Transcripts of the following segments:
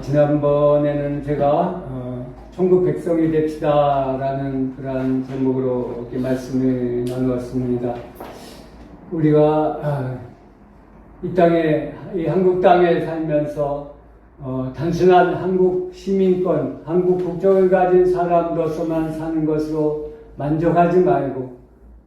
지난번에는 제가 천국 백성이 됩시다라는 그러한 제목으로 이렇게 말씀을 나누었습니다. 우리가 이 땅에, 이 한국 땅에 살면서 단순한 한국 시민권, 한국 국적을 가진 사람으로서만 사는 것으로 만족하지 말고,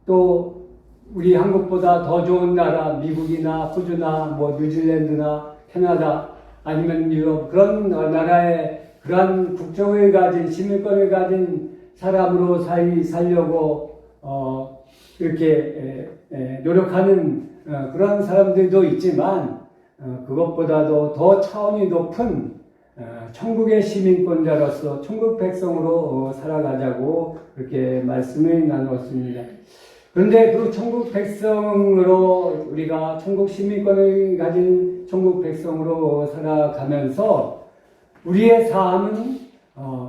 또 우리 한국보다 더 좋은 나라, 미국이나 호주나 뉴질랜드나 캐나다 아니면 유럽, 그런 나라의 그런 국적을 가진, 시민권을 가진 사람으로 살려고 이렇게 노력하는 그런 사람들도 있지만, 그것보다도 더 차원이 높은 천국의 시민권자로서 천국 백성으로 살아가자고 그렇게 말씀을 나누었습니다. 그런데 그 천국 백성으로, 우리가 천국 시민권을 가진 천국 백성으로 살아가면서 우리의 삶은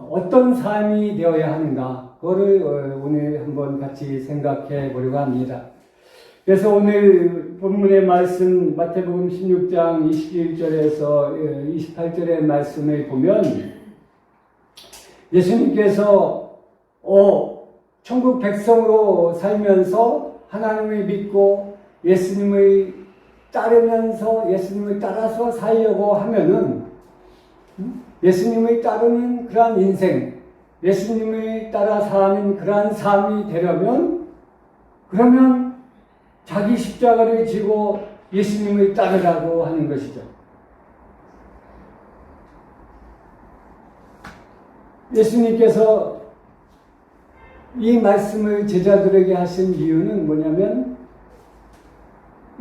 어떤 삶이 되어야 하는가, 그거를 오늘 한번 같이 생각해 보려고 합니다. 그래서 오늘 본문의 말씀 마태복음 16장 21절에서 28절의 말씀을 보면, 예수님께서 천국 백성으로 살면서 하나님을 믿고 예수님을 따르면서 예수님을 따라서 살려고 하면은, 예수님을 따르는 그러한 인생, 예수님을 따라 사는 그러한 삶이 되려면, 그러면 자기 십자가를 지고 예수님을 따르라고 하는 것이죠. 예수님께서 이 말씀을 제자들에게 하신 이유는 뭐냐면,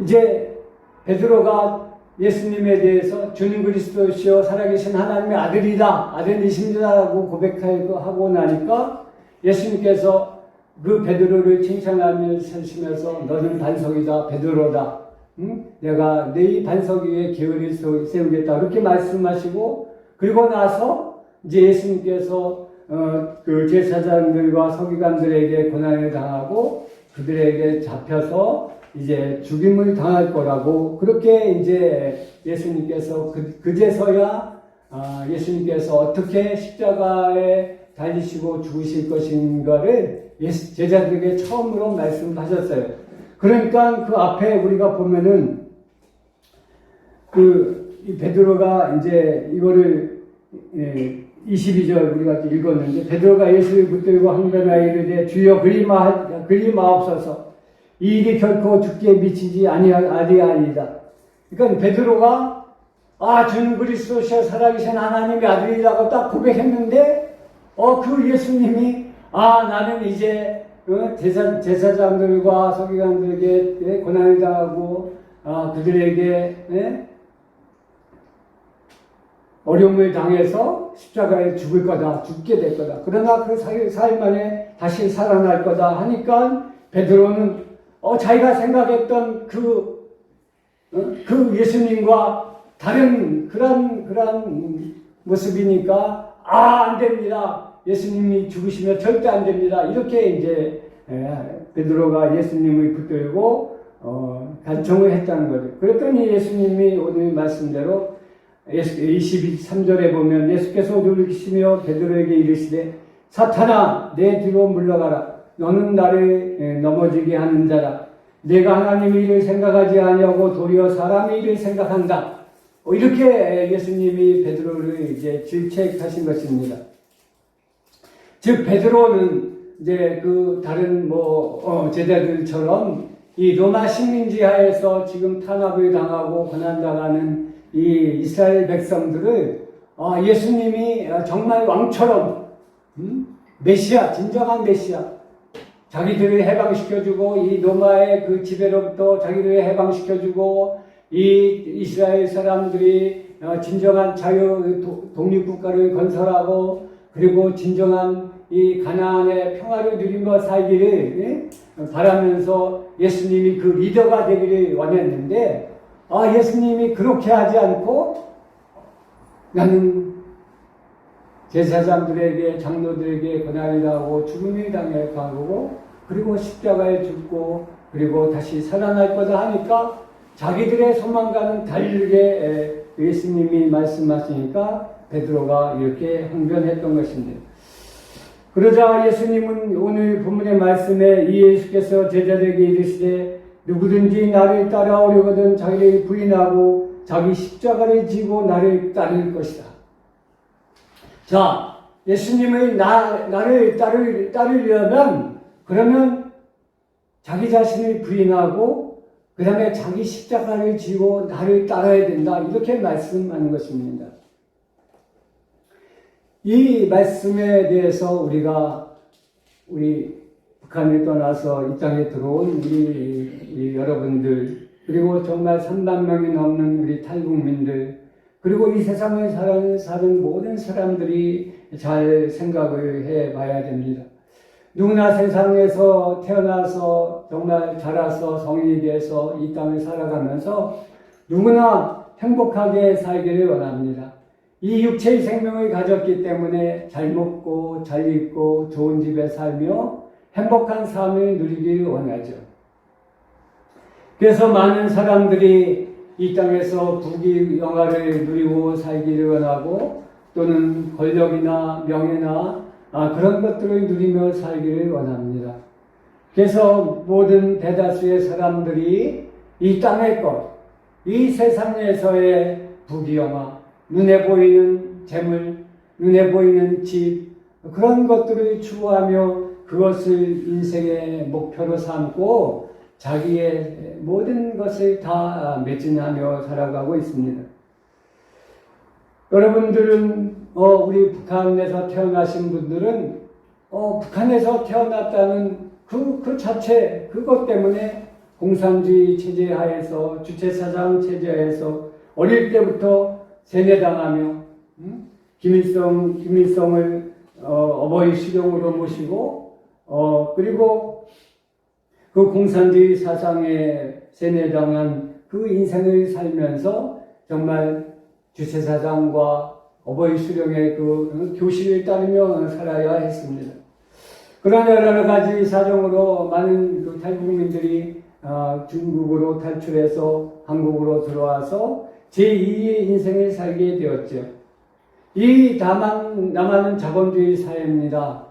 이제 베드로가 예수님에 대해서 주는 그리스도시요 살아계신 하나님의 아들이다, 아들이십니다라고 고백하고 나니까 예수님께서 그 베드로를 칭찬하시면서 너는 반석이다, 베드로다, 내가 네 반석 위에 교회를 세우겠다, 그렇게 말씀하시고, 그리고 나서 이제 예수님께서 그 제사장들과 서기관들에게 고난을 당하고 그들에게 잡혀서 이제 죽임을 당할 거라고, 그렇게 이제 예수님께서 그제서야 예수님께서 어떻게 십자가에 달리시고 죽으실 것인가를 제자들에게 처음으로 말씀하셨어요. 그러니까 그 앞에 우리가 보면은 이 베드로가 이제 이거를 22절 우리가 읽었는데, 베드로가 예수를 붙들고 한변하여 이르되 주여 그리마옵소서, 이 일이 결코 죽게 미치지 아니하리이다. 그러니까 베드로가 주는 그리스도시여 살아계신 하나님의 아들이라고 딱 고백했는데, 그 예수님이 나는 이제 제사장들과 서기관들에게 고난을 당하고 그들에게 어려움을 당해서 십자가에 죽을 거다, 죽게 될 거다, 그러나 그 4일 만에 다시 살아날 거다 하니까 베드로는 자기가 생각했던 그 예수님과 다른 그런 모습이니까 안 됩니다, 예수님이 죽으시면 절대 안 됩니다, 이렇게 이제 베드로가 예수님을 붙들고 간청을 했다는 거죠. 그랬더니 예수님이 오늘 말씀대로 23절에 보면, 예수께서 돌이키시며 베드로에게 이르시되 사탄아 내 뒤로 물러가라, 너는 나를 넘어지게 하는 자라, 내가 하나님의 일을 생각하지 아니하고 도리어 사람의 일을 생각한다. 이렇게 예수님이 베드로를 이제 질책하신 것입니다. 즉 베드로는 이제 그 다른 제자들처럼 이 로마 식민지 하에서 지금 탄압을 당하고 고난당하는 이 이스라엘 백성들을 예수님이 정말 왕처럼 메시아, 진정한 메시아, 자기들을 해방시켜주고 이 로마의 그 지배로부터 자기들을 해방시켜주고 이 이스라엘 사람들이 진정한 자유 독립국가를 건설하고, 그리고 진정한 이 가나안의 평화를 누리며 살기를 바라면서 예수님이 그 리더가 되기를 원했는데, 예수님이 그렇게 하지 않고 나는 제사장들에게, 장로들에게 고난을 당하고 죽음을 당하고 그리고 십자가에 죽고 그리고 다시 살아날 거다 하니까 자기들의 소망과는 다르게 예수님이 말씀하시니까 베드로가 이렇게 항변했던 것입니다. 그러자 예수님은 오늘 본문의 말씀에 이 예수께서 제자들에게 이르시되 누구든지 나를 따라오려거든 자기를 부인하고 자기 십자가를 지고 나를 따를 것이다. 자, 예수님의 나를 따르려면 그러면 자기 자신을 부인하고 그 다음에 자기 십자가를 지고 나를 따라야 된다. 이렇게 말씀하는 것입니다. 이 말씀에 대해서 우리 북한을 떠나서 이 땅에 들어온 우리 여러분들, 그리고 정말 3만 명이 넘는 우리 탈북민들, 그리고 이 세상을 사는 모든 사람들이 잘 생각을 해 봐야 됩니다. 누구나 세상에서 태어나서 정말 자라서 성인이 돼서 이 땅을 살아가면서 누구나 행복하게 살기를 원합니다. 이 육체의 생명을 가졌기 때문에 잘 먹고 잘 입고 좋은 집에 살며 행복한 삶을 누리길 원하죠. 그래서 많은 사람들이 이 땅에서 부귀영화를 누리고 살기를 원하고 또는 권력이나 명예나 그런 것들을 누리며 살기를 원합니다. 그래서 모든 대다수의 사람들이 이 땅의 것, 이 세상에서의 부귀영화, 눈에 보이는 재물, 눈에 보이는 집, 그런 것들을 추구하며 그것을 인생의 목표로 삼고 자기의 모든 것을 다 매진하며 살아가고 있습니다. 여러분들은 우리 북한에서 태어나신 분들은 북한에서 태어났다는 그 자체, 그것 때문에 공산주의 체제 하에서 주체사상 체제 하에서 어릴 때부터 세뇌당하며 김일성을 어버이 수령으로 모시고 그리고 그 공산주의 사상에 세뇌당한 그 인생을 살면서 정말 주체사상과 어버이 수령의 그 교실을 따르며 살아야 했습니다. 그러나 여러 가지 사정으로 많은 그 탈북민들이 중국으로 탈출해서 한국으로 들어와서 제2의 인생을 살게 되었죠. 이 남한은 자본주의 사회입니다.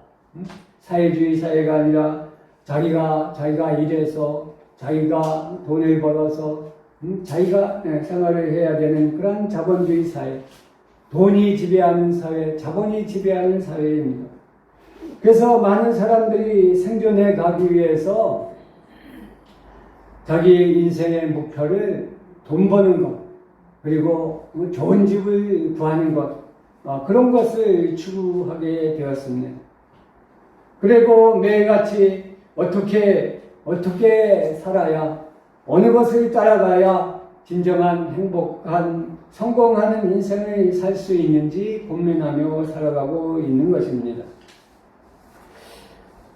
사회주의 사회가 아니라 자기가 일해서 자기가 돈을 벌어서 자기가 생활을 해야 되는 그런 자본주의 사회, 돈이 지배하는 사회, 자본이 지배하는 사회입니다. 그래서 많은 사람들이 생존해 가기 위해서 자기 인생의 목표를 돈 버는 것, 그리고 좋은 집을 구하는 것, 그런 것을 추구하게 되었습니다. 그리고 매일같이 어떻게 살아야, 어느 것을 따라가야 진정한 행복한 성공하는 인생을 살 수 있는지 고민하며 살아가고 있는 것입니다.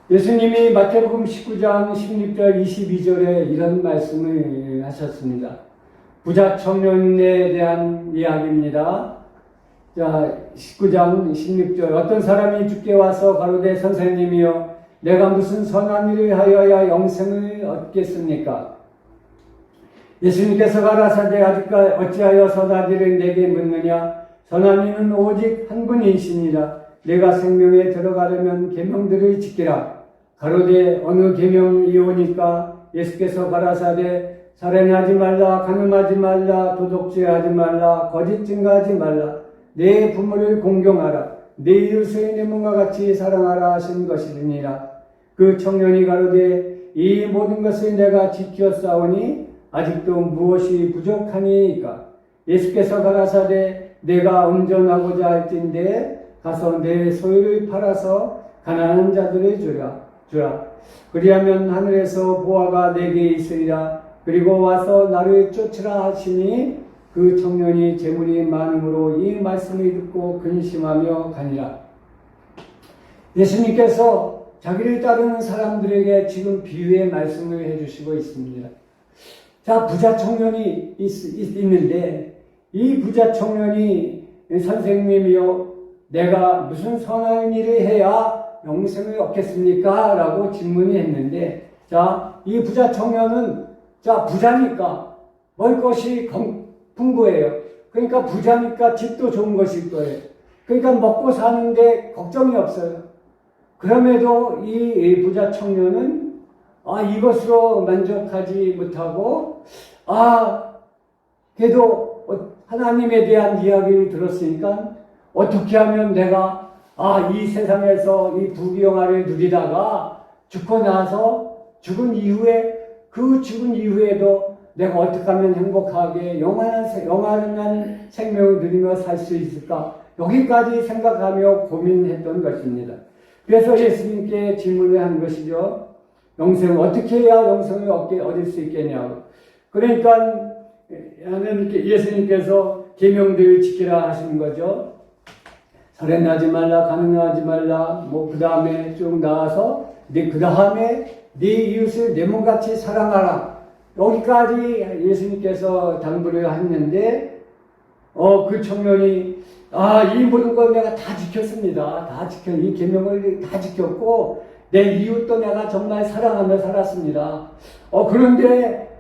예수님이 마태복음 19장 16절 22절에 이런 말씀을 하셨습니다. 부자 청년에 대한 이야기입니다. 자, 19장 16절 어떤 사람이 주께 와서 가로되 선생님이여 내가 무슨 선한 일을 하여야 영생을 얻겠습니까? 예수님께서 가라사대 어찌하여 선한 일을 내게 묻느냐? 선한 이는 오직 한 분이시니라. 내가 생명에 들어가려면 계명들을 지키라. 가로되 어느 계명이오니까? 예수께서 가라사대 살인하지 말라, 간음하지 말라, 도둑질하지 말라, 거짓 증거하지 말라, 내 부모를 공경하라, 내 이웃을 내 몸과 같이 사랑하라 하신 것이니라. 그 청년이 가로되 이 모든 것을 내가 지켰사오니 아직도 무엇이 부족하니까? 예수께서 가라사대 내가 온전하고자 할진대 가서 내 소유를 팔아서 가난한 자들을 주라. 그리하면 하늘에서 보화가 내게 있으리라. 그리고 와서 나를 쫓으라 하시니 그 청년이 재물이 많음으로 이 말씀을 듣고 근심하며 가니라. 예수님께서 자기를 따르는 사람들에게 지금 비유의 말씀을 해주시고 있습니다. 자, 부자 청년이 있는데 이 부자 청년이 선생님이요 내가 무슨 선한 일을 해야 영생을 얻겠습니까? 라고 질문을 했는데 자, 이 부자 청년은 자, 부자니까 먹을 것이 풍부해요. 그러니까 부자니까 집도 좋은 것일 거예요. 그러니까 먹고 사는데 걱정이 없어요. 그럼에도 이 부자 청년은 이것으로 만족하지 못하고 그래도 하나님에 대한 이야기를 들었으니까 어떻게 하면 내가 이 세상에서 이 부귀영화를 누리다가 죽고 나서 죽은 이후에도 내가 어떻게 하면 행복하게 영원한 생명을 누리며 살 수 있을까? 여기까지 생각하며 고민했던 것입니다. 그래서 예수님께 질문을 한 것이죠. 어떻게 해야 영생을 얻을 수 있겠냐고. 그러니까 예수님께서 계명들을 지키라 하시는 거죠. 살인하지 말라, 간음하지 말라, 그 다음에 쭉 나와서 그 다음에 네 이웃을 내 몸같이 사랑하라. 여기까지 예수님께서 당부를 했는데 그 청년이 이 모든 걸 내가 다 지켰습니다. 이 계명을 다 지켰고 내 이웃도 내가 정말 사랑하며 살았습니다.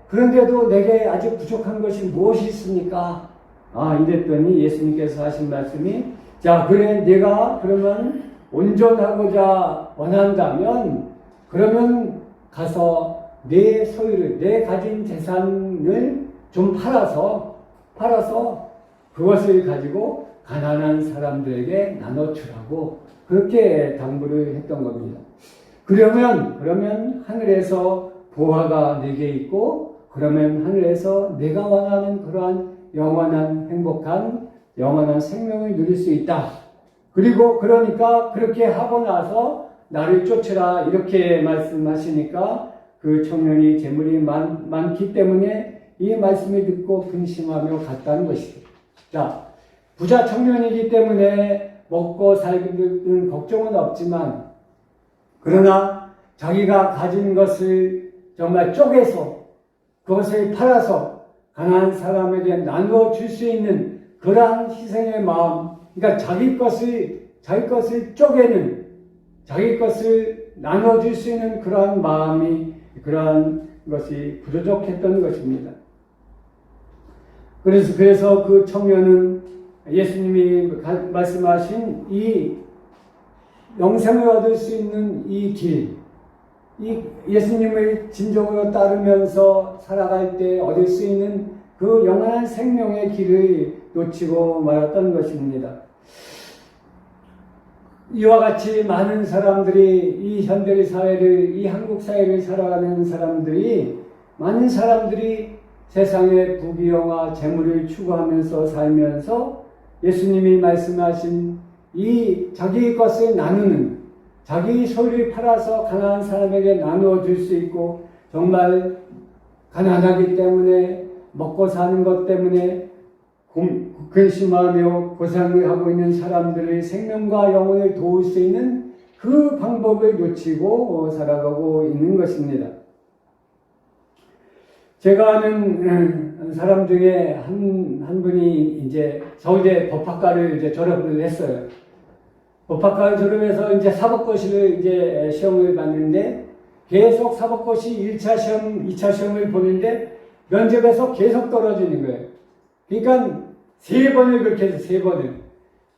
그런데도 내게 아직 부족한 것이 무엇이 있습니까? 이랬더니 예수님께서 하신 말씀이 자, 그래 내가 그러면 온전하고자 원한다면 그러면 가서 내 소유를, 내 가진 재산을 좀 팔아서 그것을 가지고 가난한 사람들에게 나눠주라고 그렇게 당부를 했던 겁니다. 그러면 하늘에서 보화가 내게 있고 그러면 하늘에서 내가 원하는 그러한 영원한 행복한 영원한 생명을 누릴 수 있다. 그러니까 그렇게 하고 나서 나를 쫓으라 이렇게 말씀하시니까 그 청년이 재물이 많기 때문에 이 말씀을 듣고 근심하며 갔다는 것이죠. 자, 부자 청년이기 때문에 먹고 살기는 걱정은 없지만 그러나 자기가 가진 것을 정말 쪼개서 그것을 팔아서 가난한 사람에게 나눠줄 수 있는 그러한 희생의 마음, 그러니까 자기 것을 쪼개는, 자기 것을 나눠줄 수 있는 그러한 마음이, 그러한 것이 부족했던 것입니다. 그래서 그 청년은 예수님이 말씀하신 이 영생을 얻을 수 있는 이 길, 이 예수님을 진정으로 따르면서 살아갈 때 얻을 수 있는 그 영원한 생명의 길을 놓치고 말았던 것입니다. 이와 같이 많은 사람들이 이 현대 사회를, 이 한국 사회를 살아가는 많은 사람들이 세상의 부귀영화, 재물을 추구하면서 살면서 예수님이 말씀하신 이 자기 것을 나누는, 자기 소유를 팔아서 가난한 사람에게 나누어 줄 수 있고 정말 가난하기 때문에 먹고 사는 것 때문에 근심하며 고생을 하고 있는 사람들의 생명과 영혼을 도울 수 있는 그 방법을 놓치고 살아가고 있는 것입니다. 제가 아는 사람 중에 한 분이 이제 서울대 법학과를 이제 졸업을 했어요. 법학과를 졸업해서 이제 사법고시를 이제 시험을 봤는데 계속 사법고시 1차 시험, 2차 시험을 보는데 면접에서 계속 떨어지는 거예요. 그러니까 3번을 그렇게 해서 3번을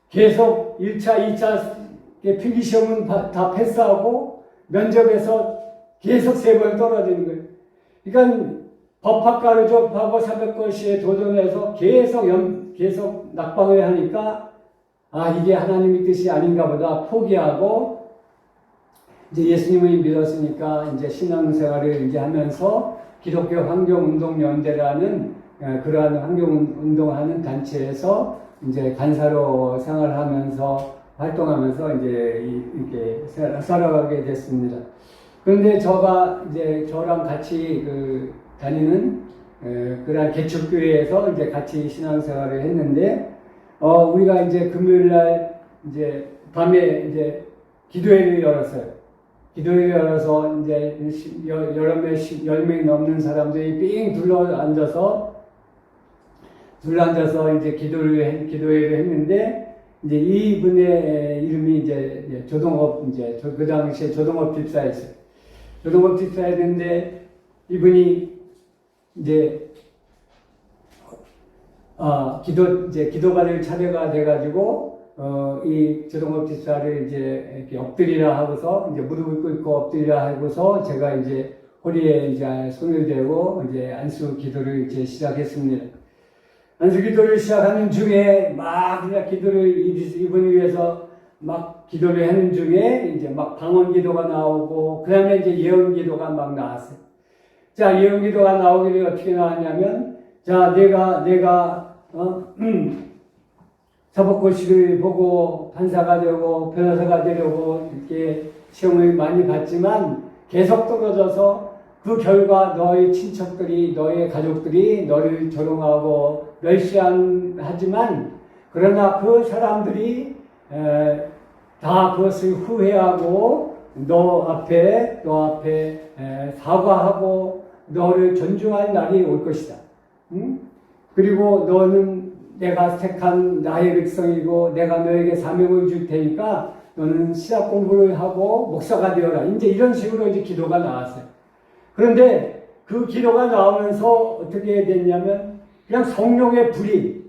계속 1차, 2차 필기시험은 다 패스하고 면접에서 계속 3번 떨어지는 거예요. 그러니까 법학과를 졸업하고 사법고시에 도전해서 계속 낙방을 하니까 이게 하나님의 뜻이 아닌가 보다 포기하고 이제 예수님을 믿었으니까 이제 신앙생활을 이제 하면서 기독교 환경운동연대라는 그러한 환경운동하는 단체에서 이제 간사로 생활하면서 활동하면서 이제 이렇게 살아가게 됐습니다. 그런데 저랑 같이 다니는 그러한 개척교회에서 이제 같이 신앙생활을 했는데 우리가 이제 금요일 날 이제 밤에 이제 기도회를 열었어요. 기도회를 열어서 이제 여러 명, 10명이 넘는 사람들이 삥 둘러앉아서 이제 기도회를 했는데 이제 이분의 이름이 이제 조동업 그 당시에 조동업 집사였어요. 조동업 집사였는데 이분이 이제 기도받을 차례가 돼가지고 이 조동업 집사를 이제 이렇게 엎드리라 하고서, 이제 무릎을 꿇고 엎드리라 하고서, 제가 이제 허리에 이제 손을 대고, 이제 안수 기도를 이제 시작했습니다. 안수 기도를 시작하는 중에, 막 그냥 기도를 이분을 위해서 막 기도를 하는 중에, 이제 막 방언 기도가 나오고, 그 다음에 이제 예언 기도가 막 나왔어요. 자, 예언 기도가 나오기를 어떻게 나왔냐면, 자, 내가, 사법고시를 보고 판사가 되고 변호사가 되려고 이렇게 시험을 많이 봤지만 계속 떨어져서 그 결과 너의 친척들이, 너의 가족들이 너를 조롱하고 멸시하지만 그러나 그 사람들이 다 그것을 후회하고 너 앞에 사과하고 너를 존중할 날이 올 것이다. 그리고 너는 내가 택한 나의 백성이고 내가 너에게 사명을 줄 테니까 너는 신학 공부를 하고 목사가 되어라. 이제 이런 식으로 이제 기도가 나왔어요. 그런데 그 기도가 나오면서 어떻게 됐냐면 그냥 성령의 불이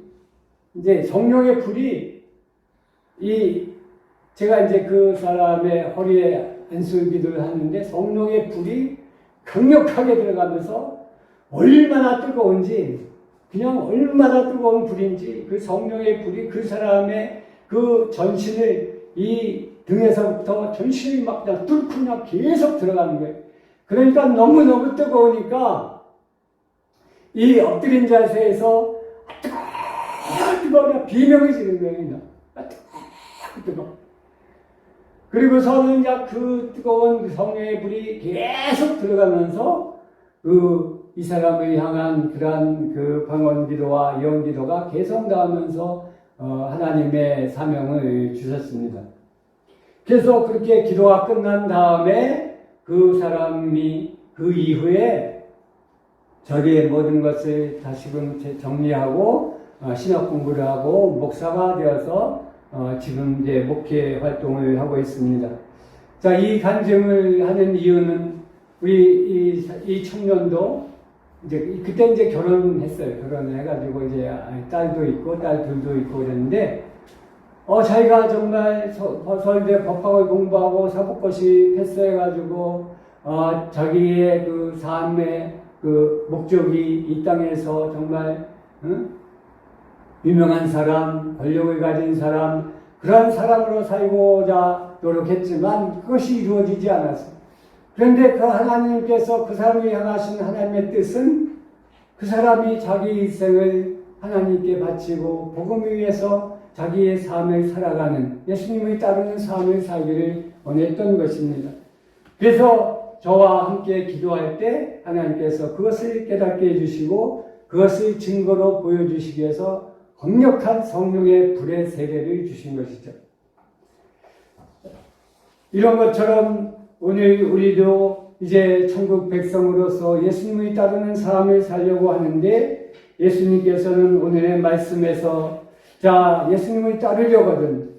제가 이제 그 사람의 허리에 안수 기도를 하는데 성령의 불이 강력하게 들어가면서 얼마나 뜨거운지 그냥 얼마나 뜨거운 불인지 그 성령의 불이 그 사람의 그 전신을 이 등에서부터 전신이 막 그냥 뚫고 그냥 계속 들어가는 거예요. 그러니까 너무너무 뜨거우니까 이 엎드린 자세에서 뜨거워 비명을 지르는 거예요. 뜨거워. 그리고서는 이제 그 뜨거운 성령의 불이 계속 들어가면서 이 사람을 향한 그러한 그 방언 기도와 예언 기도가 계속 나오면서 하나님의 사명을 주셨습니다. 그래서 그렇게 기도가 끝난 다음에 그 사람이 그 이후에 자기의 모든 것을 다시금 정리하고 신학 공부를 하고 목사가 되어서 지금 이제 목회 활동을 하고 있습니다. 자, 이 간증을 하는 이유는 우리 이 청년도 이제 그때 이제 결혼했어요. 결혼을 해가지고 이제 딸도 있고 딸 둘도 있고 그랬는데 자기가 정말 서울대 법학을 공부하고 사법고시 패스해가지고 자기의 그 삶의 그 목적이 이 땅에서 정말 유명한 사람, 권력을 가진 사람, 그런 사람으로 살고자 노력했지만 그것이 이루어지지 않았어요. 그런데 그 하나님께서 그 사람이 향하신 하나님의 뜻은 그 사람이 자기 일생을 하나님께 바치고 복음을 위해서 자기의 삶을 살아가는 예수님을 따르는 삶을 살기를 원했던 것입니다. 그래서 저와 함께 기도할 때 하나님께서 그것을 깨닫게 해주시고 그것을 증거로 보여주시기 위해서 강력한 성령의 불의 세례를 주신 것이죠. 이런 것처럼 오늘 우리도 이제 천국 백성으로서 예수님을 따르는 삶을 살려고 하는데 예수님께서는 오늘의 말씀에서 자, 예수님을 따르려거든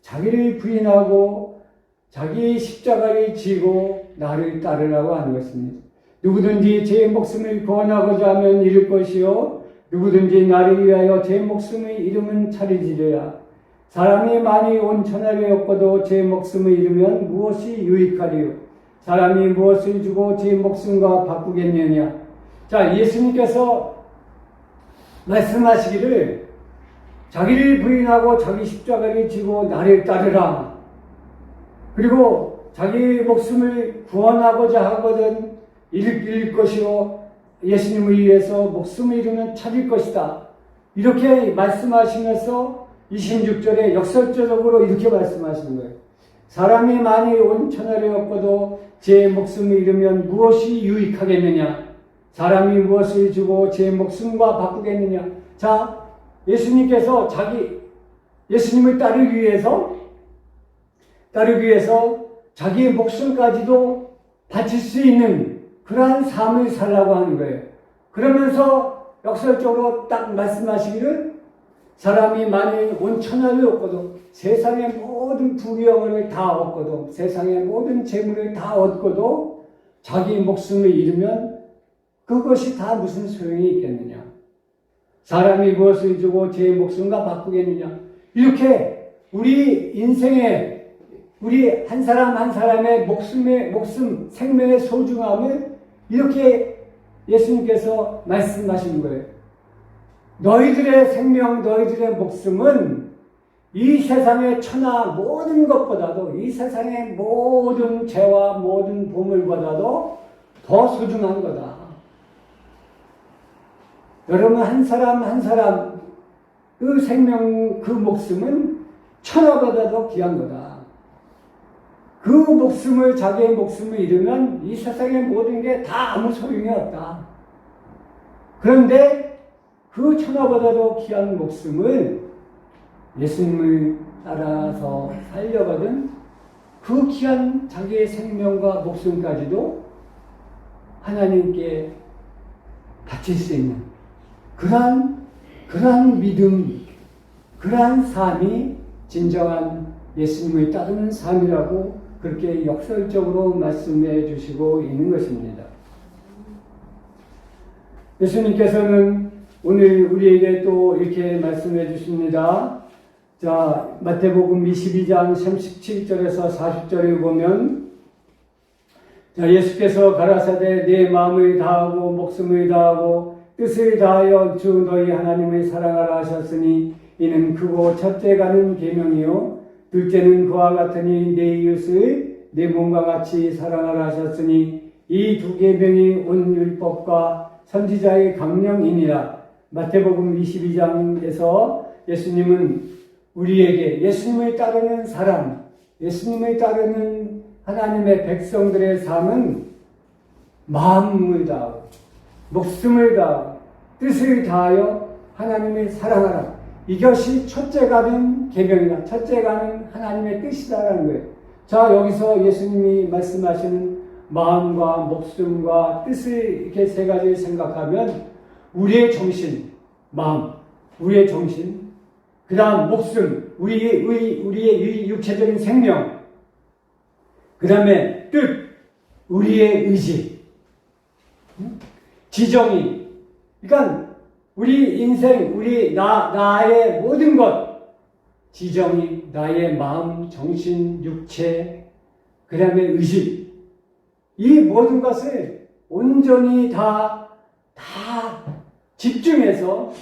자기를 부인하고 자기 십자가를 지고 나를 따르라고 하는 것입니다. 누구든지 제 목숨을 구원하고자 하면 잃을 것이요 누구든지 나를 위하여 제 목숨을 잃으면 차리지리라. 사람이 많이 온 천하를 얻고도 제 목숨을 잃으면 무엇이 유익하리요? 사람이 무엇을 주고 제 목숨과 바꾸겠느냐? 자, 예수님께서 말씀하시기를 자기를 부인하고 자기 십자가를 지고 나를 따르라. 그리고 자기 목숨을 구원하고자 하거든 잃을 것이요 예수님을 위해서 목숨을 잃으면 찾을 것이다. 이렇게 말씀하시면서 26절에 역설적으로 이렇게 말씀하시는 거예요. 사람이 많이 온 천하를 얻고도 제 목숨을 잃으면 무엇이 유익하겠느냐? 사람이 무엇을 주고 제 목숨과 바꾸겠느냐? 자, 예수님께서 예수님을 따르기 위해서 자기의 목숨까지도 바칠 수 있는 그러한 삶을 살라고 하는 거예요. 그러면서 역설적으로 딱 말씀하시기를 사람이 만일 온 천하를 얻고도 세상의 모든 부귀영화를 다 얻고도 세상의 모든 재물을 다 얻고도 자기 목숨을 잃으면 그것이 다 무슨 소용이 있겠느냐. 사람이 무엇을 주고 제 목숨과 바꾸겠느냐. 이렇게 우리 인생에 우리 한 사람 한 사람의 목숨, 생명의 소중함을 이렇게 예수님께서 말씀하시는 거예요. 너희들의 생명, 너희들의 목숨은 이 세상의 천하 모든 것보다도, 이 세상의 모든 재와 모든 보물보다도 더 소중한 거다. 여러분, 한 사람 한 사람 그 생명, 그 목숨은 천하보다도 귀한 거다. 그 목숨을, 자기의 목숨을 잃으면 이 세상의 모든 게 다 아무 소용이 없다. 그런데 그 천하보다도 귀한 목숨을 예수님을 따라서 살려거든 그 귀한 자기의 생명과 목숨까지도 하나님께 바칠 수 있는 그러한 믿음, 그러한 삶이 진정한 예수님을 따르는 삶이라고 그렇게 역설적으로 말씀해 주시고 있는 것입니다. 예수님께서는 오늘 우리에게 또 이렇게 말씀해 주십니다. 자, 마태복음 22장 37절에서 40절에 보면, 자, 예수께서 가라사대 내 마음을 다하고 목숨을 다하고 뜻을 다하여 주 너희 하나님을 사랑하라 하셨으니 이는 크고 첫째가는 계명이요 둘째는 그와 같으니 내 이웃을 내 몸과 같이 사랑하라 하셨으니 이 두 계명이 온 율법과 선지자의 강령이니라. 마태복음 22장에서 예수님은 우리에게 예수님을 따르는 사람, 예수님을 따르는 하나님의 백성들의 삶은 마음을 다하고 목숨을 다하고 뜻을 다하여 하나님을 사랑하라. 이것이 첫째가는 계명이다. 첫째가는 하나님의 뜻이다라는 거예요. 자, 여기서 예수님이 말씀하시는 마음과 목숨과 뜻을 이렇게 세 가지를 생각하면 우리의 정신, 마음, 우리의 정신, 그 다음 목숨, 우리의 육체적인 생명, 그 다음에 뜻, 우리의 의지, 지정이. 그러니까 우리 인생, 나의 모든 것, 지정이, 나의 마음, 정신, 육체, 그 다음에 의지, 이 모든 것을 온전히 다 집중해서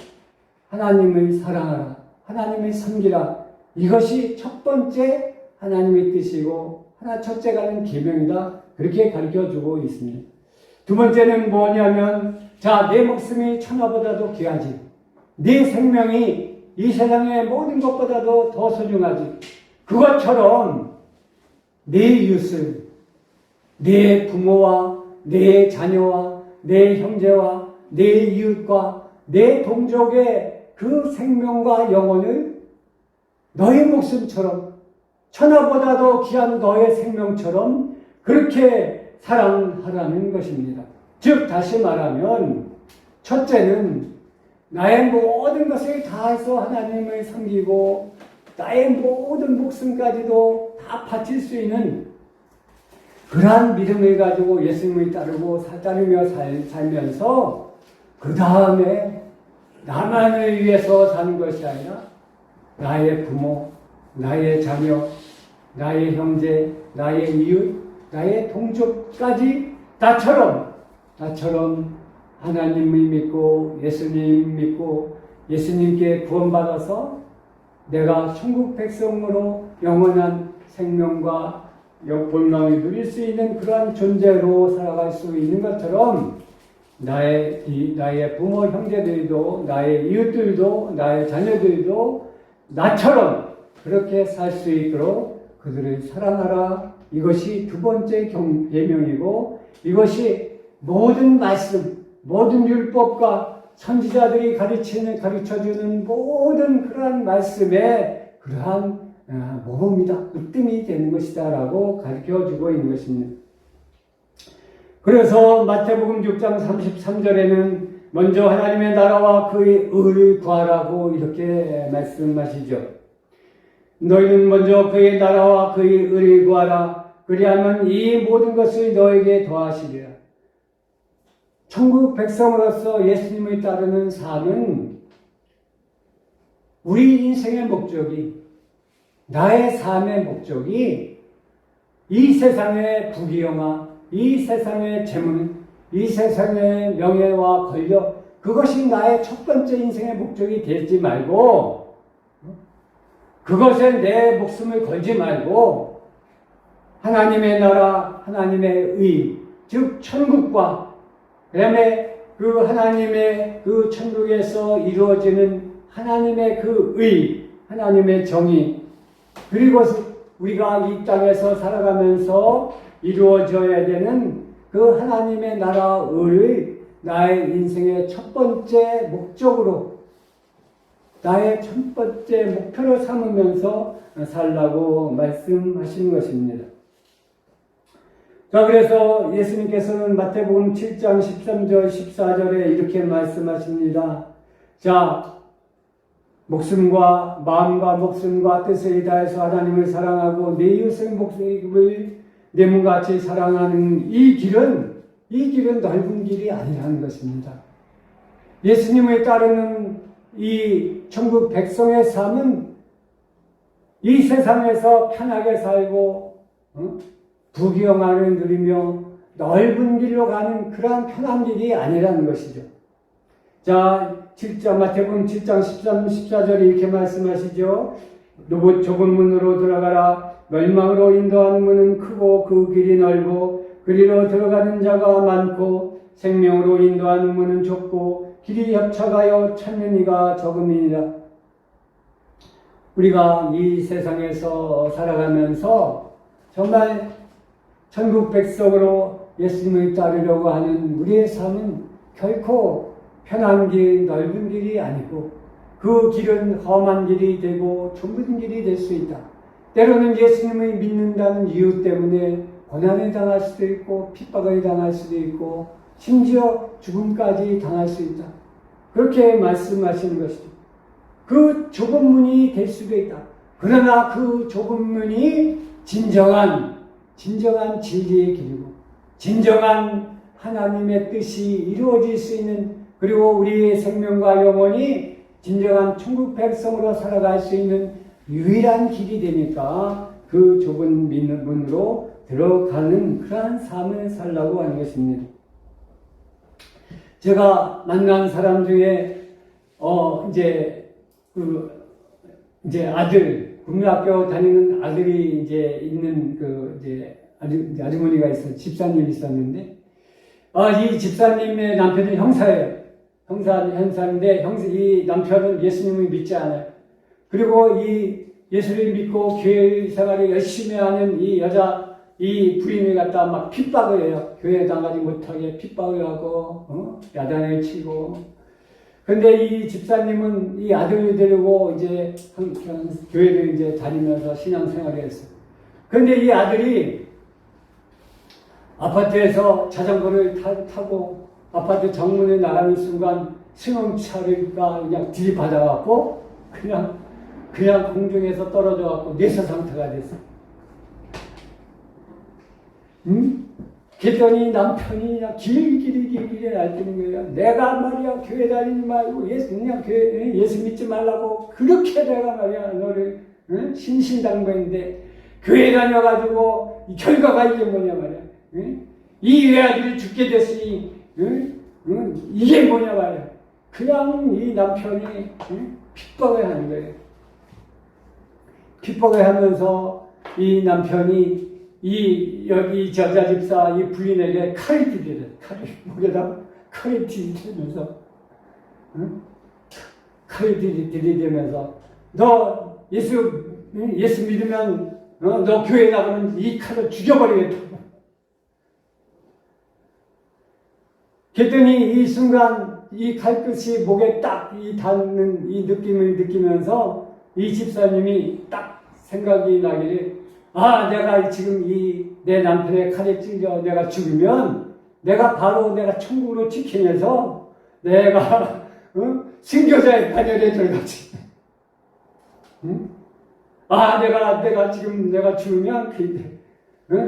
하나님을 사랑하라, 하나님을 섬기라. 이것이 첫 번째 하나님의 뜻이고 첫째가는 계명이다. 그렇게 가르쳐주고 있습니다. 두 번째는 뭐냐면, 자, 내 목숨이 천하보다도 귀하지. 네 생명이 이 세상의 모든 것보다도 더 소중하지. 그것처럼 내 이웃을, 내 부모와 내 자녀와 내 형제와 내 이웃과 내 동족의 그 생명과 영혼을 너의 목숨처럼, 천하보다도 귀한 너의 생명처럼 그렇게 사랑하라는 것입니다. 즉 다시 말하면 첫째는 나의 모든 것을 다해서 하나님을 섬기고 나의 모든 목숨까지도 다 바칠 수 있는 그러한 믿음을 가지고 예수님을 따르며 살면서 그 다음에 나만을 위해서 사는 것이 아니라 나의 부모, 나의 자녀, 나의 형제, 나의 이웃, 나의 동족까지 나처럼 하나님을 믿고 예수님 믿고 예수님께 구원받아서 내가 천국 백성으로 영원한 생명과 본망을 누릴 수 있는 그러한 존재로 살아갈 수 있는 것처럼 나의 부모 형제들도 나의 이웃들도 나의 자녀들도 나처럼 그렇게 살 수 있도록 그들을 사랑하라. 이것이 두 번째 계명이고 이것이 모든 말씀, 모든 율법과 선지자들이 가르쳐주는 모든 그러한 말씀의 그러한 모범이다, 으뜸이 되는 것이다 라고 가르쳐주고 있는 것입니다. 그래서 마태복음 6장 33절에는 먼저 하나님의 나라와 그의 의를 구하라고 이렇게 말씀하시죠. 너희는 먼저 그의 나라와 그의 의를 구하라. 그리하면 이 모든 것을 너에게 더하시리라. 천국 백성으로서 예수님을 따르는 삶은 우리 인생의 목적이, 나의 삶의 목적이 이 세상의 부귀영화, 이 세상의 재물, 이 세상의 명예와 권력, 그것이 나의 첫 번째 인생의 목적이 되지 말고, 그것에 내 목숨을 걸지 말고, 하나님의 나라, 하나님의 의, 즉 천국과 그다음에 그 하나님의 그 천국에서 이루어지는 하나님의 그 의, 하나님의 정의, 그리고 우리가 이 땅에서 살아가면서 이루어져야 되는 그 하나님의 나라를 나의 인생의 첫 번째 목적으로, 나의 첫 번째 목표로 삼으면서 살라고 말씀하시는 것입니다. 자, 그래서 예수님께서는 마태복음 7장 13절 14절에 이렇게 말씀하십니다. 자, 목숨과 마음과 목숨과 뜻을 다해서 하나님을 사랑하고 내 이웃을 목숨을 내 몸같이 사랑하는 이 길은 넓은 길이 아니라는 것입니다. 예수님을 따르는 이 천국 백성의 삶은 이 세상에서 편하게 살고 부귀영화를 누리며 넓은 길로 가는 그러한 편한 길이 아니라는 것이죠. 자, 마태복음 7장 13, 14절에 이렇게 말씀하시죠. 좁은 문으로 들어가라. 멸망으로 인도하는 문은 크고 그 길이 넓고 그리로 들어가는 자가 많고 생명으로 인도하는 문은 좁고 길이 협착하여 찾는 이가 적음이니라. 우리가 이 세상에서 살아가면서 정말 천국 백성으로 예수님을 따르려고 하는 우리의 삶은 결코 편한 길, 넓은 길이 아니고 그 길은 험한 길이 되고 좁은 길이 될 수 있다. 때로는 예수님을 믿는다는 이유 때문에 고난을 당할 수도 있고 핍박을 당할 수도 있고 심지어 죽음까지 당할 수 있다. 그렇게 말씀하시는 것이죠. 그 좁은 문이 될 수도 있다. 그러나 그 좁은 문이 진정한 진리의 길이고 진정한 하나님의 뜻이 이루어질 수 있는, 그리고 우리의 생명과 영혼이 진정한 천국 백성으로 살아갈 수 있는 유일한 길이 되니까 그 좁은 문으로 들어가는 그러한 삶을 살라고 하는 것입니다. 제가 만난 사람 중에 이제 아들, 국민학교 다니는 아들이 이제 있는 아주머니가 있어요. 집사님이 있었는데, 이 집사님의 남편은 형사예요. 형사인데, 이 남편은 예수님을 믿지 않아요. 그리고 이 예수를 믿고 교회 생활을 열심히 하는 이 부인을 갖다 막 핍박을 해요. 교회에 나가지 못하게 핍박을 하고, 야단을 치고. 근데 이 집사님은 이 아들을 데리고 이제 교회를 이제 다니면서 신앙생활을 했어요. 근데 이 아들이 아파트에서 자전거를 타고 아파트 정문에 나가는 순간 승용차가 그냥 들이받아갖고 그냥 공중에서 떨어져갖고 뇌사 상태가 됐어. 그랬더니 남편이 그냥 길길이 날뛰는 거예요. 내가 말이야 교회 다니지 말고 예수 믿지 말라고 그렇게 내가 말이야 너를 신신당부했는데 교회 다녀가지고 이 결과가 이게 뭐냐 말이야. 이 외아들이 죽게 됐으니 이게 뭐냐 말이야. 그냥 이 남편이 핍박을 하는 거예요. 핍박을 하면서 이 남편이 여기 저자 집사 이 부인에게 칼을 들이대. 목에다 칼을 들이대면서 칼을 들이대면서 너 예수 믿으면 너 교회 나가면 이 칼을 죽여버리겠다. 그랬더니 이 순간 이 칼끝이 목에 딱 닿는 이 느낌을 느끼면서 이 집사님이 딱 생각이 나기를, 내가 지금 내 남편의 칼에 찔려 내가 죽으면 내가 천국으로 지키면서 내가 순교자의 반열에 들어가지. 내가 죽으면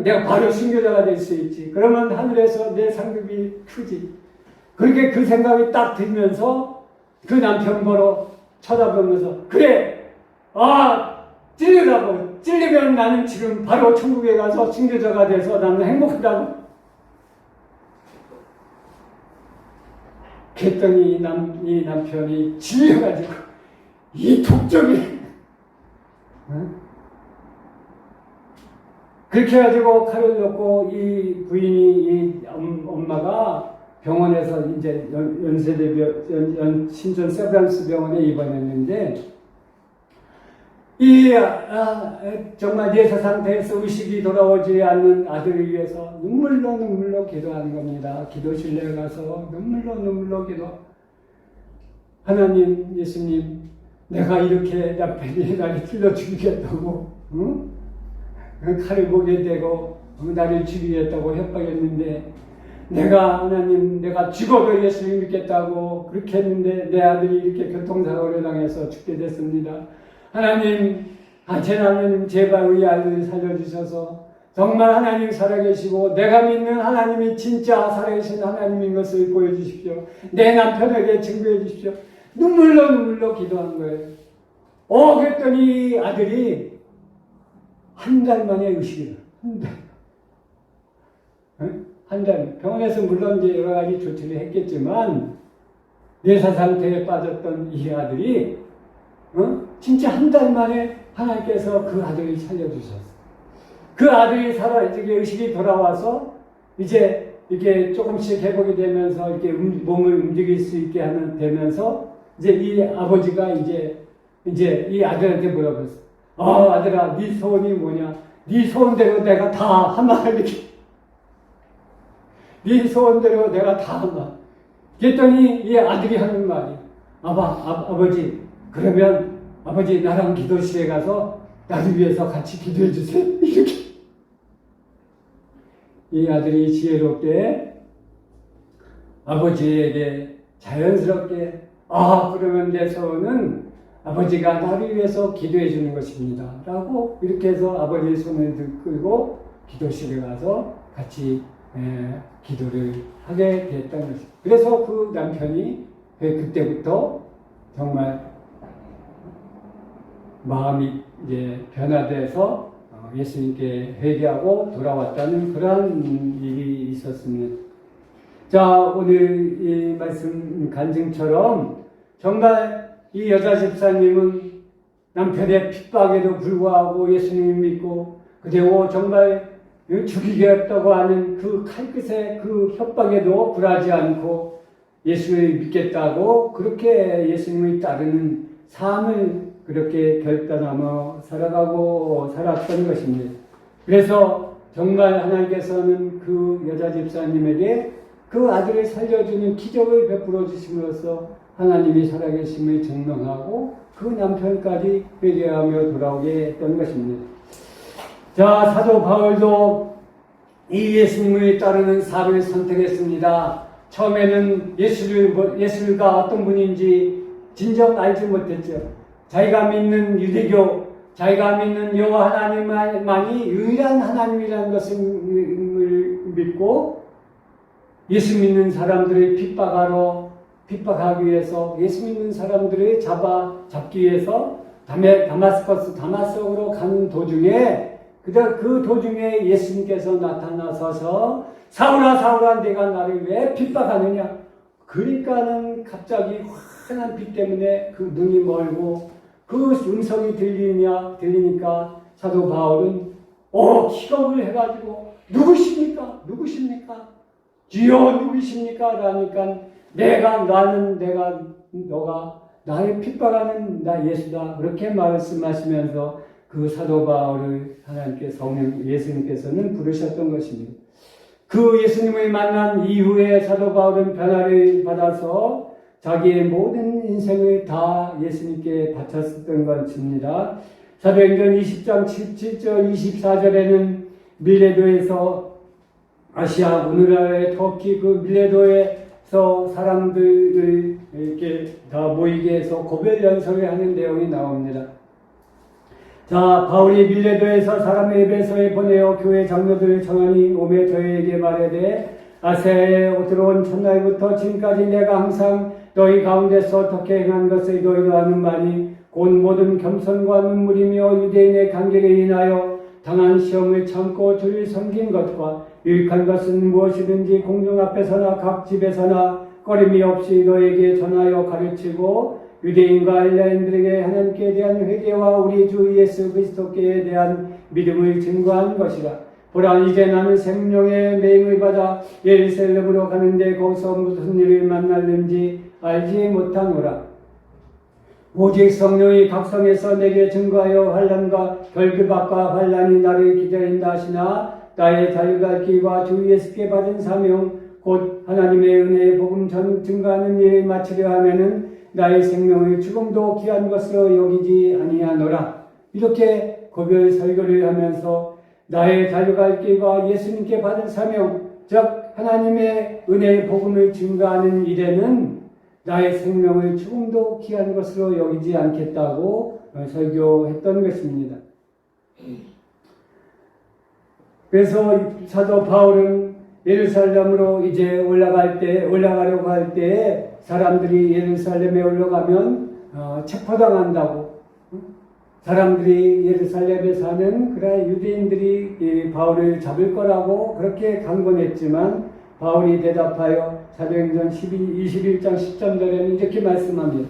내가 바로 순교자가 될 수 있지. 그러면 하늘에서 내 상급이 크지. 그렇게 그 생각이 딱 들면서 그 남편 보러 쳐다보면서 그래 찔리라고 찔리면 나는 지금 바로 천국에 가서 순교자가 돼서 나는 행복하다고. 그랬더니 이 남편이 질려가지고 이 독점이 그렇게 해가지고 칼을 넣고 이 부인이 이 엄마가 병원에서 이제 신촌 세브란스 병원에 입원했는데 정말 예사 상태에서 의식이 돌아오지 않는 아들을 위해서 눈물로 기도하는 겁니다. 기도실에 가서 눈물로 기도. 하나님, 예수님, 내가 이렇게 남편이 나를 찔러 죽이겠다고, 응? 칼을 보게 되고 나를 죽이겠다고 협박했는데 하나님, 내가 죽어도 예수님 믿겠다고 그렇게 했는데 내 아들이 이렇게 교통사고를 당해서 죽게 됐습니다. 하나님, 하나님 제발 우리 아들을 살려주셔서 정말 하나님 살아계시고 내가 믿는 하나님이 진짜 살아계신 하나님인 것을 보여주십시오. 내 남편에게 증거해 주십시오. 눈물로 기도한 거예요. 그랬더니 아들이 한 달 만에 의식이 나. 한 달. 병원에서 물론 이제 여러 가지 조치를 했겠지만 뇌사 상태에 빠졌던 이 아들이 진짜 한 달 만에 하나님께서 그 아들을 살려주셨어요. 그 아들이 의식이 돌아와서 이제 이렇게 조금씩 회복이 되면서 이렇게 몸을 움직일 수 있게 되면서 이제 이 아버지가 이제 이 아들한테 물어봤어. 아들아, 네 소원이 뭐냐? 네 소원대로 내가 다 하마. 이렇게. 네 소원대로 내가 다 하마. 그랬더니 이 아들이 하는 말이 아버지, 그러면 아버지 나랑 기도실에 가서 나를 위해서 같이 기도해 주세요. 이렇게. 이 아들이 지혜롭게 아버지에게 자연스럽게 그러면 내 소원은 아버지가 나를 위해서 기도해 주는 것입니다. 라고 이렇게 해서 아버지의 손을 끌고 기도실에 가서 같이 기도를 하게 됐다는 것입니다. 그래서 그 남편이 그때부터 정말 마음이 이제 변화돼서 예수님께 회개하고 돌아왔다는 그러한 일이 있었습니다. 자, 오늘 이 말씀 간증처럼 정말 이 여자 집사님은 남편의 핍박에도 불구하고 예수님을 믿고 그리고 정말 죽이겠다고 하는 그 칼끝의 그 협박에도 굴하지 않고 예수를 믿겠다고 그렇게 예수님을 따르는 삶을 그렇게 결단하며 살았던 것입니다. 그래서 정말 하나님께서는 그 여자 집사님에게 그 아들을 살려주는 기적을 베풀어 주심으로써 하나님이 살아계심을 증명하고 그 남편까지 회개하며 돌아오게 했던 것입니다. 자, 사도 바울도 이 예수님을 따르는 삶을 선택했습니다. 처음에는 예수가 어떤 분인지 진정 알지 못했죠. 자기가 믿는 유대교, 자기가 믿는 여호와 하나님만이 유일한 하나님이라는 것을 믿고 예수 믿는 사람들을 핍박하기 위해서 예수 믿는 사람들을 잡기 위해서 다마스커스로 가는 도중에 그 도중에 예수님께서 나타나셔서 사울아 내가 나를 왜 핍박하느냐. 그러니까는 갑자기 환한 빛 때문에 그 눈이 멀고 그 음성이 들리니까 사도 바울은 기겁을 해가지고 누구십니까? 주여 누구십니까? 라니까 너가 나를 핍박하는 나 예수다. 그렇게 말씀하시면서 그 사도 바울을 예수님께서는 부르셨던 것입니다. 그 예수님을 만난 이후에 사도 바울은 변화를 받아서 자기의 모든 인생을 다 예수님께 바쳤었던 것입니다. 사도행전 20장 17절 24절에는 밀레도에서 아시아 오늘날의 터키 그 밀레도에서 사람들을 이렇게 다 모이게 해서 고별 연설을 하는 내용이 나옵니다. 자, 바울이 밀레도에서 사람을 에베소에 보내어 교회 장로들을 청하니 오매 저희에게 말하되 아세아에 들어온 첫날부터 지금까지 내가 항상 너희 가운데서 어떻게 행한 것을 너희도 아는 바니 곧 모든 겸손과 눈물이며 유대인의 간격에 인하여 당한 시험을 참고 주를 섬긴 것과 유익한 것은 무엇이든지 공중 앞에서나 각 집에서나 꺼림이 없이 너에게 전하여 가르치고 유대인과 헬라인들에게 하나님께 대한 회개와 우리 주 예수 그리스도께 대한 믿음을 증거한 것이라. 보라, 이제 나는 생명의 매임을 받아 예루살렘으로 가는데 거기서 무슨 일을 만날는지 알지 못하노라. 오직 성령이 각성해서 내게 증거하여 환난과 결급악과 환난이 나를 기다린다 하시나 나의 자유갈 길과 주 예수께 받은 사명 곧 하나님의 은혜의 복음 증거하는 일을 마치려 하면은 나의 생명을 죽음도 귀한 것으로 여기지 아니하노라. 이렇게 고별 설교를 하면서 나의 자유갈 길과 예수님께 받은 사명, 즉 하나님의 은혜의 복음을 증거하는 일에는 나의 생명을 죽음도 귀한 것으로 여기지 않겠다고 설교했던 것입니다. 그래서 사도 바울은 예루살렘으로 이제 올라가려고 할 때 사람들이 예루살렘에 올라가면 체포당한다고, 사람들이 예루살렘에 사는 그래 유대인들이 바울을 잡을 거라고 그렇게 강권했지만 바울이 대답하여 사도행전 21장 10절에는 이렇게 말씀합니다.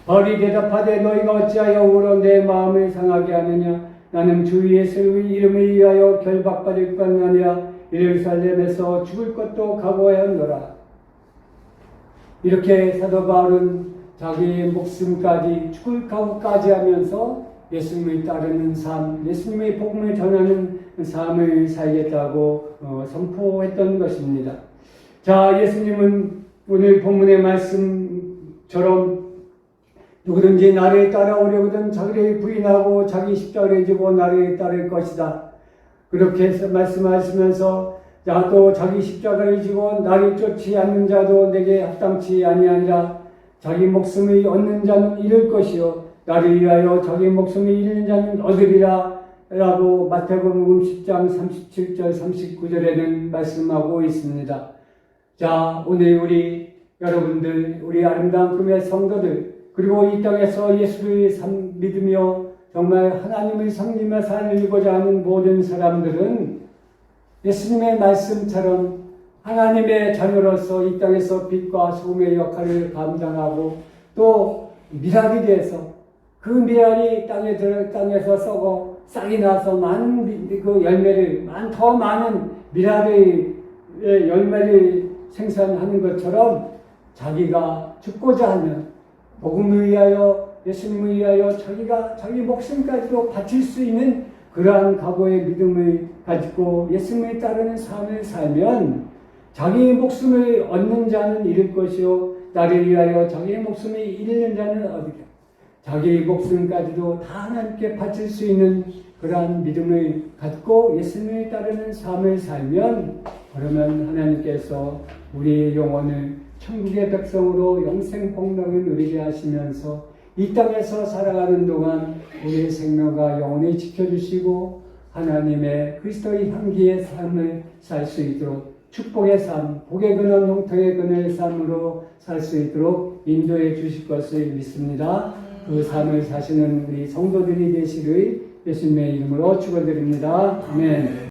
바울이 대답하되 너희가 어찌하여 울어 내 마음을 상하게 하느냐. 나는 주 예수의 이름을 위하여 결박받을 뿐 아니라 예루살렘에서 죽을 것도 각오하였노라. 이렇게 사도 바울은 자기의 목숨까지 죽을 각오까지 하면서 예수님을 따르는 삶, 예수님의 복음을 전하는 삶을 살겠다고 선포했던 것입니다. 자, 예수님은 오늘 본문의 말씀처럼 누구든지 나를 따라오려거든 자기를 부인하고 자기 십자가를 지고 나를 따를 것이다. 그렇게 해서 말씀하시면서 또 자기 십자가를 지고 나를 쫓지 않는 자도 내게 합당치 아니하니라. 자기 목숨을 얻는 자는 잃을 것이요 나를 위하여 자기 목숨을 잃는 자는 얻으리라 라고 마태복음 10장 37절 39절에는 말씀하고 있습니다. 자, 오늘 우리 여러분들, 우리 아름다운 꿈의 성도들, 그리고 이 땅에서 예수를 믿으며 정말 하나님을 섬기며 살고자 하는 모든 사람들은 예수님의 말씀처럼 하나님의 자녀로서 이 땅에서 빛과 소금의 역할을 감당하고 또 미랄이 돼서 그 미랄이 땅에서 썩어 싹이 나서 많은 그 열매를, 더 많은 미랄의 열매를 생산하는 것처럼 자기가 죽고자 하면 복음을 위하여, 예수님을 위하여 자기 목숨까지도 바칠 수 있는 그러한 각오의 믿음을 가지고 예수님을 따르는 삶을 살면 자기 목숨을 얻는 자는 잃을 것이요 나를 위하여 자기 목숨을 잃는 자는 얻으리라. 자기 목숨까지도 다 하나님께 바칠 수 있는 그러한 믿음을 갖고 예수님을 따르는 삶을 살면, 그러면 하나님께서 우리의 영혼을 천국의 백성으로 영생 복락을 누리게 하시면서 이 땅에서 살아가는 동안 우리의 생명과 영혼을 지켜주시고 하나님의 그리스도의 향기의 삶을 살 수 있도록, 축복의 삶, 복의 근원, 형통의 근원의 삶으로 살 수 있도록 인도해 주실 것을 믿습니다. 그 삶을 사시는 우리 성도들이 되시를 예수님의 이름으로 축원드립니다. 아멘.